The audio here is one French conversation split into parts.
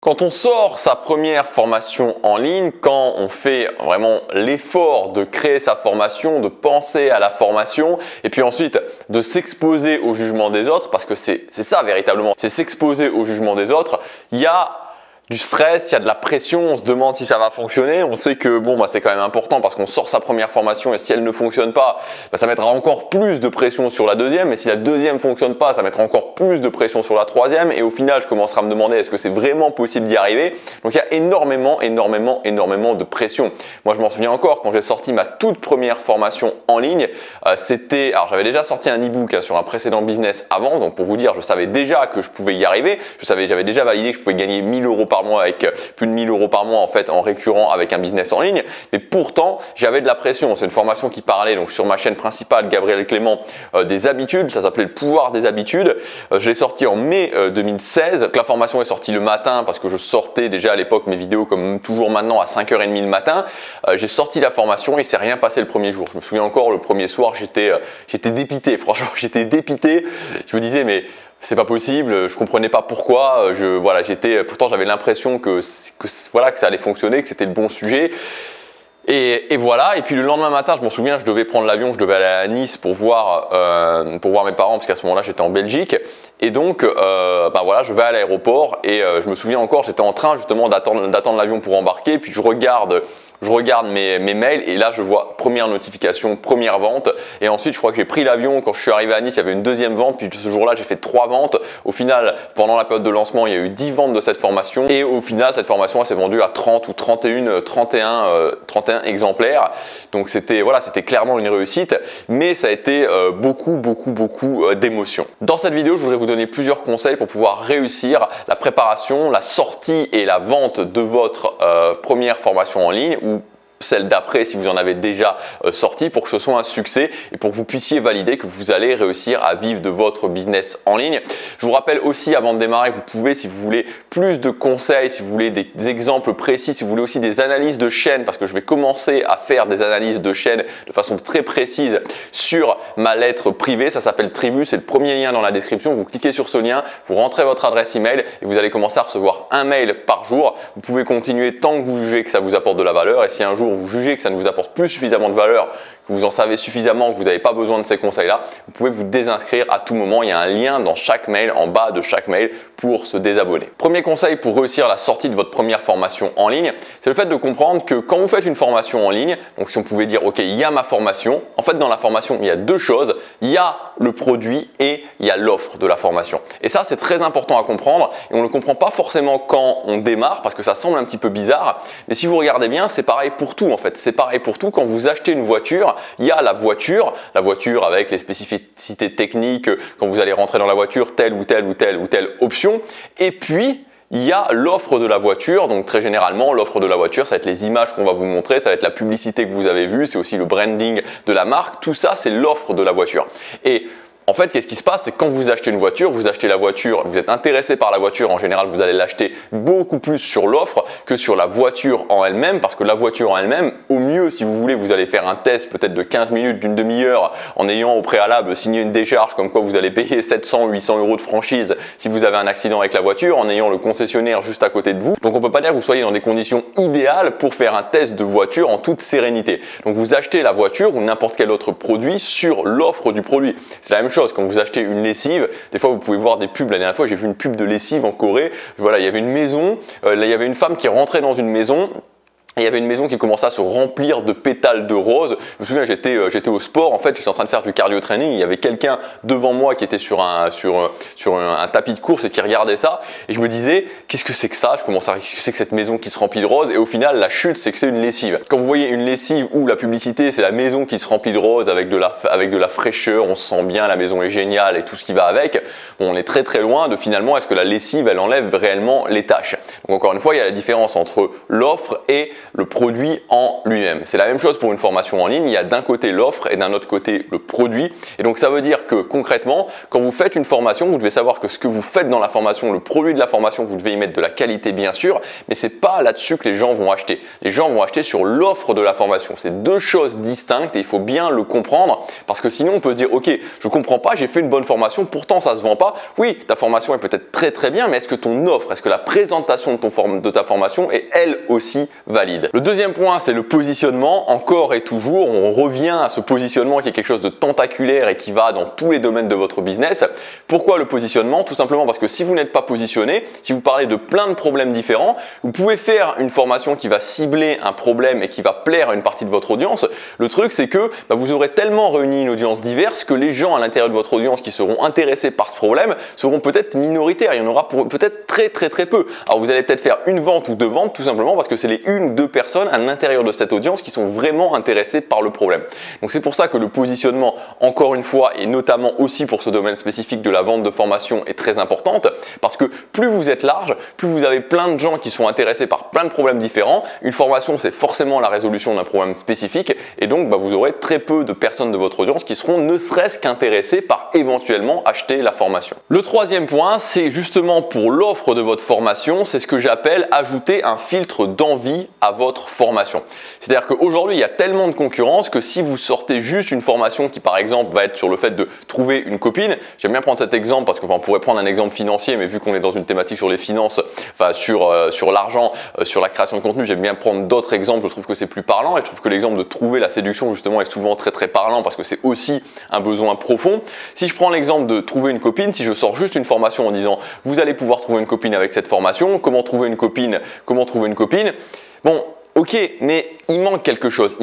Quand on sort sa première formation en ligne, quand on fait vraiment l'effort de créer sa formation, de penser à la formation et puis ensuite de s'exposer au jugement des autres, parce que c'est ça véritablement, c'est s'exposer au jugement des autres, il y a du stress, il y a de la pression, on se demande si ça va fonctionner, on sait que c'est quand même important parce qu'on sort sa première formation et si elle ne fonctionne pas, ça mettra encore plus de pression sur la deuxième et si la deuxième ne fonctionne pas, ça mettra encore plus de pression sur la troisième et au final je commencerai à me demander est-ce que c'est vraiment possible d'y arriver. Donc il y a énormément de pression. Moi je m'en souviens encore quand j'ai sorti ma toute première formation en ligne, alors j'avais déjà sorti un e-book sur un précédent business avant, donc pour vous dire je savais déjà que je pouvais y arriver, j'avais déjà validé que je pouvais gagner 1000 € par mois avec plus de 1000 € par mois en fait en récurrent avec un business en ligne, mais pourtant j'avais de la pression. C'est une formation qui parlait donc sur ma chaîne principale Gabriel Clément des habitudes, ça s'appelait le pouvoir des habitudes. Je l'ai sorti en mai 2016. Donc, la formation est sortie le matin parce que je sortais déjà à l'époque mes vidéos comme toujours maintenant à 5h30 le matin. J'ai sorti la formation et il s'est rien passé le premier jour. Je me souviens encore le premier soir j'étais dépité, franchement j'étais dépité. Je me disais mais c'est pas possible, je comprenais pas pourquoi, pourtant j'avais l'impression que ça allait fonctionner, que c'était le bon sujet. Et voilà, et puis le lendemain matin, je m'en souviens, je devais prendre l'avion, je devais aller à Nice pour voir mes parents, parce qu'à ce moment-là, j'étais en Belgique. Et donc, je vais à l'aéroport et je me souviens encore, j'étais en train justement d'attendre l'avion pour embarquer, puis je regarde mes mails et là je vois première notification, première vente et ensuite je crois que j'ai pris l'avion. Quand je suis arrivé à Nice il y avait une deuxième vente, puis ce jour là j'ai fait 3 ventes. Au final pendant la période de lancement il y a eu 10 ventes de cette formation et au final cette formation elle s'est vendue à 30 ou 31 exemplaires. Donc c'était clairement une réussite, mais ça a été beaucoup d'émotions. Dans cette vidéo je voudrais vous donner plusieurs conseils pour pouvoir réussir la préparation, la sortie et la vente de votre première formation en ligne ou celle d'après si vous en avez déjà sorti, pour que ce soit un succès et pour que vous puissiez valider que vous allez réussir à vivre de votre business en ligne. Je vous rappelle aussi avant de démarrer que vous pouvez, si vous voulez plus de conseils, si vous voulez des exemples précis, si vous voulez aussi des analyses de chaîne, parce que je vais commencer à faire des analyses de chaîne de façon très précise sur ma lettre privée, ça s'appelle Tribu, c'est le premier lien dans la description. Vous cliquez sur ce lien, vous rentrez votre adresse email et vous allez commencer à recevoir un mail par jour. Vous pouvez continuer tant que vous jugez que ça vous apporte de la valeur, et si un jour vous jugez que ça ne vous apporte plus suffisamment de valeur, que vous en savez suffisamment, que vous n'avez pas besoin de ces conseils-là, vous pouvez vous désinscrire à tout moment. Il y a un lien dans chaque mail, en bas de chaque mail, pour se désabonner. Premier conseil pour réussir la sortie de votre première formation en ligne, c'est le fait de comprendre que quand vous faites une formation en ligne, donc si on pouvait dire ok, il y a ma formation, en fait dans la formation il y a deux choses, il y a le produit et il y a l'offre de la formation. Et ça c'est très important à comprendre et on ne le comprend pas forcément quand on démarre parce que ça semble un petit peu bizarre, mais si vous regardez bien c'est pareil pour tout en fait. C'est pareil pour tout. Quand vous achetez une voiture, il y a la voiture avec les spécificités techniques, quand vous allez rentrer dans la voiture, telle ou telle option. Et puis, il y a l'offre de la voiture. Donc très généralement, l'offre de la voiture, ça va être les images qu'on va vous montrer, ça va être la publicité que vous avez vue, c'est aussi le branding de la marque. Tout ça, c'est l'offre de la voiture. Et en fait, qu'est-ce qui se passe? C'est que quand vous achetez une voiture, vous achetez la voiture, vous êtes intéressé par la voiture, en général, vous allez l'acheter beaucoup plus sur l'offre que sur la voiture en elle-même, parce que la voiture en elle-même, au mieux, si vous voulez, vous allez faire un test peut-être de 15 minutes, d'une demi-heure, en ayant au préalable signé une décharge comme quoi vous allez payer 700 ou 800 € de franchise si vous avez un accident avec la voiture, en ayant le concessionnaire juste à côté de vous. Donc, on ne peut pas dire que vous soyez dans des conditions idéales pour faire un test de voiture en toute sérénité. Donc, vous achetez la voiture ou n'importe quel autre produit sur l'offre du produit. C'est la même chose. Quand vous achetez une lessive, des fois vous pouvez voir des pubs. La dernière fois j'ai vu une pub de lessive en Corée. Voilà, il y avait une maison, il y avait une femme qui rentrait dans une maison. Et il y avait une maison qui commençait à se remplir de pétales de rose. Je me souviens, j'étais au sport, en fait, j'étais en train de faire du cardio training. Il y avait quelqu'un devant moi qui était sur un tapis de course et qui regardait ça. Et je me disais, qu'est-ce que c'est que ça? Je commençais à qu'est-ce que c'est que cette maison qui se remplit de rose? Et au final, la chute, c'est que c'est une lessive. Quand vous voyez une lessive où la publicité, c'est la maison qui se remplit de rose avec de la fraîcheur, on se sent bien, la maison est géniale et tout ce qui va avec. Bon, on est très loin de finalement, est-ce que la lessive, elle enlève réellement les tâches? Donc encore une fois, il y a la différence entre l'offre et le produit en lui-même. C'est la même chose pour une formation en ligne, il y a d'un côté l'offre et d'un autre côté le produit. Et donc ça veut dire que concrètement, quand vous faites une formation, vous devez savoir que ce que vous faites dans la formation, le produit de la formation, vous devez y mettre de la qualité bien sûr, mais c'est pas là-dessus que les gens vont acheter. Les gens vont acheter sur l'offre de la formation. C'est deux choses distinctes et il faut bien le comprendre parce que sinon on peut se dire ok, je comprends pas, j'ai fait une bonne formation, pourtant ça se vend pas. Oui, ta formation est peut-être très bien, mais est-ce que ton offre, est-ce que la présentation de ta formation est elle aussi valide? Le deuxième point, c'est le positionnement. Encore et toujours, on revient à ce positionnement qui est quelque chose de tentaculaire et qui va dans tous les domaines de votre business. Pourquoi le positionnement? Tout simplement parce que si vous n'êtes pas positionné, si vous parlez de plein de problèmes différents, vous pouvez faire une formation qui va cibler un problème et qui va plaire à une partie de votre audience. Le truc, c'est que vous aurez tellement réuni une audience diverse que les gens à l'intérieur de votre audience qui seront intéressés par ce problème seront peut-être minoritaires. Il y en aura peut-être très peu. Alors vous allez peut-être faire une vente ou deux ventes tout simplement parce que c'est les une ou deux personnes à l'intérieur de cette audience qui sont vraiment intéressées par le problème. Donc c'est pour ça que le positionnement, encore une fois, et notamment aussi pour ce domaine spécifique de la vente de formation est très importante parce que plus vous êtes large, plus vous avez plein de gens qui sont intéressés par plein de problèmes différents. Une formation, c'est forcément la résolution d'un problème spécifique et donc vous aurez très peu de personnes de votre audience qui seront ne serait-ce qu'intéressées par éventuellement acheter la formation. Le troisième point, c'est justement pour l'offre de votre formation, c'est ce que j'appelle ajouter un filtre d'envie à votre formation. C'est-à-dire qu'aujourd'hui, il y a tellement de concurrence que si vous sortez juste une formation qui par exemple va être sur le fait de trouver une copine, j'aime bien prendre cet exemple parce qu'on pourrait prendre un exemple financier, mais vu qu'on est dans une thématique sur les finances, sur l'argent, sur la création de contenu, j'aime bien prendre d'autres exemples, je trouve que c'est plus parlant et je trouve que l'exemple de trouver la séduction justement est souvent très parlant parce que c'est aussi un besoin profond. Si je prends l'exemple de trouver une copine, si je sors juste une formation en disant vous allez pouvoir trouver une copine avec cette formation, comment trouver une copine, bon, ok, mais il manque quelque chose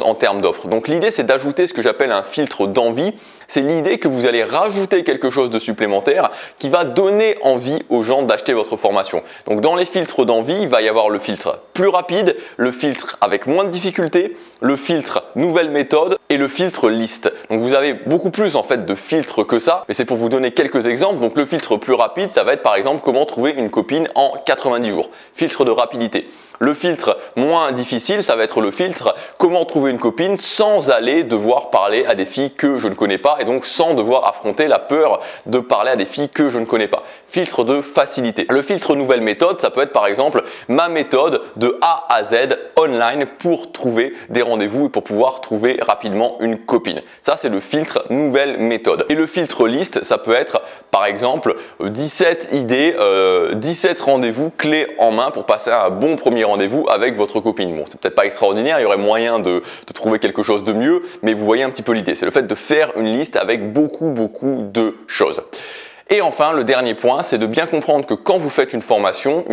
en termes d'offres. Donc l'idée c'est d'ajouter ce que j'appelle un filtre d'envie. C'est l'idée que vous allez rajouter quelque chose de supplémentaire qui va donner envie aux gens d'acheter votre formation. Donc dans les filtres d'envie, il va y avoir le filtre plus rapide, le filtre avec moins de difficultés, le filtre nouvelle méthode et le filtre liste. Donc vous avez beaucoup plus en fait de filtres que ça, mais c'est pour vous donner quelques exemples. Donc le filtre plus rapide, ça va être par exemple comment trouver une copine en 90 jours. Filtre de rapidité. Le filtre moins difficile, ça va être le filtre comment trouver une copine sans aller devoir parler à des filles que je ne connais pas et donc sans devoir affronter la peur de parler à des filles que je ne connais pas. Filtre de facilité. Le filtre nouvelle méthode, ça peut être par exemple ma méthode de A à Z online pour trouver des rendez-vous et pour pouvoir trouver rapidement une copine. Ça, c'est le filtre nouvelle méthode. Et le filtre liste, ça peut être par exemple 17 idées, 17 rendez-vous clés en main pour passer un bon premier rendez-vous avec votre copine. Bon, c'est peut-être pas extraordinaire, il y aurait moyen de trouver quelque chose de mieux, mais vous voyez un petit peu l'idée. C'est le fait de faire une liste avec beaucoup de choses. Et enfin, le dernier point, c'est de bien comprendre que quand vous faites une formation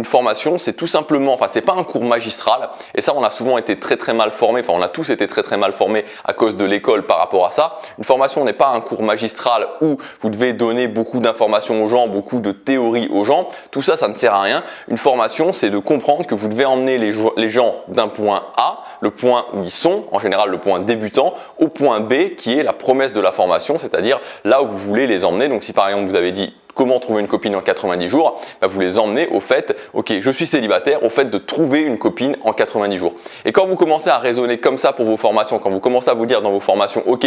c'est tout simplement, c'est pas un cours magistral. Et ça, on a souvent été très mal formés, on a tous été très mal formés à cause de l'école par rapport à ça. Une formation n'est pas un cours magistral où vous devez donner beaucoup d'informations aux gens, beaucoup de théories aux gens. Tout ça, ça ne sert à rien. Une formation, c'est de comprendre que vous devez emmener les gens d'un point A, le point où ils sont, en général le point débutant, au point B qui est la promesse de la formation, c'est-à-dire là où vous voulez les emmener. Donc si par exemple vous avez dit comment trouver une copine en 90 jours, vous les emmenez au fait, ok, je suis célibataire, au fait de trouver une copine en 90 jours. Et quand vous commencez à raisonner comme ça pour vos formations, quand vous commencez à vous dire dans vos formations, ok,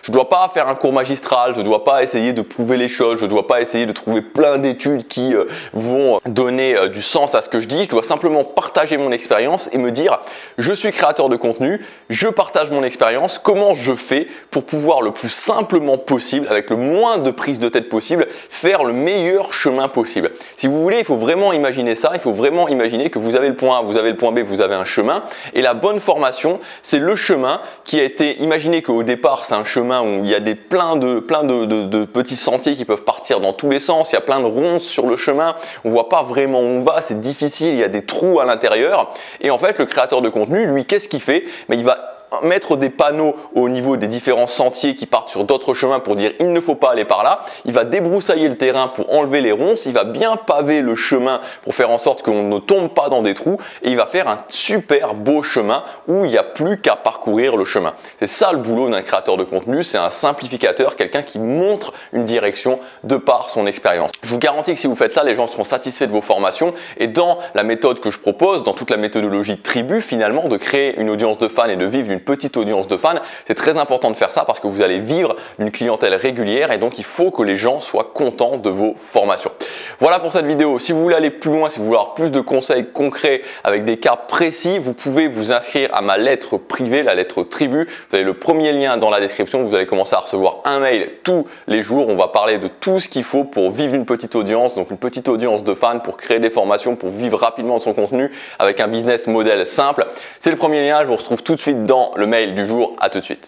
je ne dois pas faire un cours magistral, je ne dois pas essayer de prouver les choses, je ne dois pas essayer de trouver plein d'études qui vont donner du sens à ce que je dis, je dois simplement partager mon expérience et me dire, je suis créateur de contenu, je partage mon expérience, comment je fais pour pouvoir le plus simplement possible, avec le moins de prise de tête possible, faire le meilleur chemin possible. Si vous voulez, il faut vraiment imaginer ça, il faut vraiment imaginer que vous avez le point A, vous avez le point B, vous avez un chemin et la bonne formation, c'est le chemin qui a été imaginé qu'au départ, c'est un chemin où il y a plein de petits sentiers qui peuvent partir dans tous les sens, il y a plein de ronces sur le chemin, on voit pas vraiment où on va, c'est difficile, il y a des trous à l'intérieur et en fait, le créateur de contenu, lui, qu'est-ce qu'il fait? Il va mettre des panneaux au niveau des différents sentiers qui partent sur d'autres chemins pour dire il ne faut pas aller par là. Il va débroussailler le terrain pour enlever les ronces. Il va bien paver le chemin pour faire en sorte qu'on ne tombe pas dans des trous et il va faire un super beau chemin où il n'y a plus qu'à parcourir le chemin. C'est ça le boulot d'un créateur de contenu, c'est un simplificateur, quelqu'un qui montre une direction de par son expérience. Je vous garantis que si vous faites ça, les gens seront satisfaits de vos formations et dans la méthode que je propose, dans toute la méthodologie Tribu finalement, de créer une audience de fans et de vivre d'une petite audience de fans, c'est très important de faire ça parce que vous allez vivre une clientèle régulière et donc il faut que les gens soient contents de vos formations. Voilà pour cette vidéo. Si vous voulez aller plus loin, si vous voulez avoir plus de conseils concrets avec des cas précis, vous pouvez vous inscrire à ma lettre privée, la lettre Tribu. Vous avez le premier lien dans la description. Vous allez commencer à recevoir un mail tous les jours. On va parler de tout ce qu'il faut pour vivre une petite audience, donc une petite audience de fans, pour créer des formations, pour vivre rapidement son contenu avec un business model simple. C'est le premier lien. Je vous retrouve tout de suite dans le mail du jour. À tout de suite.